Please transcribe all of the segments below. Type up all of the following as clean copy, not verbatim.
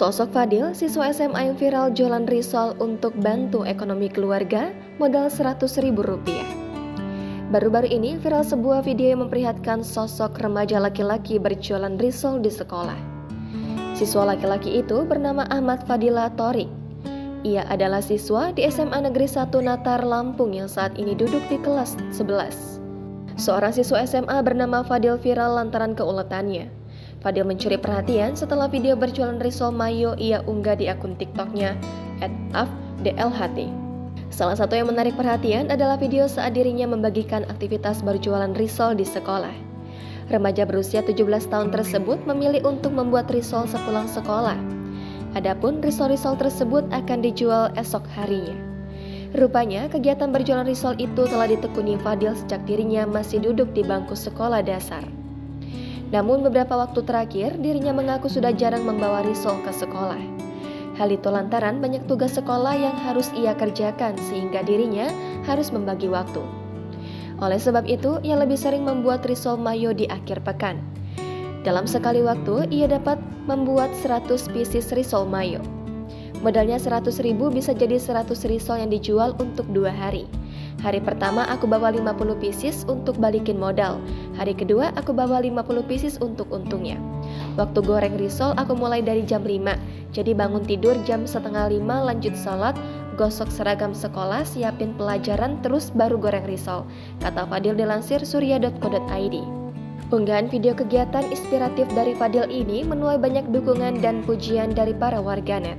Sosok Fadil, siswa SMA yang viral jualan risol untuk bantu ekonomi keluarga, modal Rp100.000. Baru-baru ini viral sebuah video yang memperlihatkan sosok remaja laki-laki berjualan risol di sekolah. Siswa laki-laki itu bernama Ahmad Fadila Thorik. Ia adalah siswa di SMA Negeri 1 Natar, Lampung yang saat ini duduk di kelas 11. Seorang siswa SMA bernama Fadil viral lantaran keuletannya. Fadil mencuri perhatian setelah video berjualan risol mayo ia unggah di akun TikToknya @afdlht. Salah satu yang menarik perhatian adalah video saat dirinya membagikan aktivitas berjualan risol di sekolah. Remaja berusia 17 tahun tersebut memilih untuk membuat risol sepulang sekolah. Adapun risol-risol tersebut akan dijual esok harinya. Rupanya kegiatan berjualan risol itu telah ditekuni Fadil sejak dirinya masih duduk di bangku sekolah dasar. Namun beberapa waktu terakhir dirinya mengaku sudah jarang membawa risol ke sekolah. Hal itu lantaran banyak tugas sekolah yang harus ia kerjakan sehingga dirinya harus membagi waktu. Oleh sebab itu, ia lebih sering membuat risol mayo di akhir pekan. Dalam sekali waktu, ia dapat membuat 100 pieces risol mayo. Modalnya Rp100.000 bisa jadi 100 risol yang dijual untuk 2 hari. Hari pertama aku bawa 50 pieces untuk balikin modal. Hari kedua aku bawa 50 pieces untuk untungnya. Waktu goreng risol aku mulai dari jam 5. Jadi bangun tidur jam setengah 5, lanjut sholat, gosok seragam sekolah, siapin pelajaran, terus baru goreng risol, kata Fadil dilansir surya.co.id. Unggahan video kegiatan inspiratif dari Fadil ini menuai banyak dukungan dan pujian dari para warganet.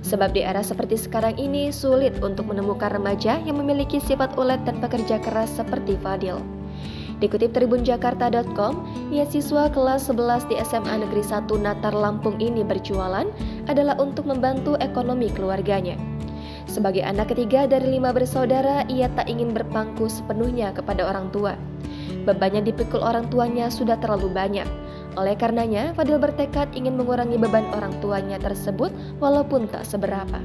Sebab di era seperti sekarang ini sulit untuk menemukan remaja yang memiliki sifat ulet dan pekerja keras seperti Fadil. Dikutip tribunjakarta.com, niat siswa kelas 11 di SMA Negeri 1 Natar, Lampung ini berjualan adalah untuk membantu ekonomi keluarganya. Sebagai anak ketiga dari 5 bersaudara, ia tak ingin berpangku sepenuhnya kepada orang tua. Bebannya dipikul orang tuanya sudah terlalu banyak. Oleh karenanya, Fadil bertekad ingin mengurangi beban orang tuanya tersebut walaupun tak seberapa.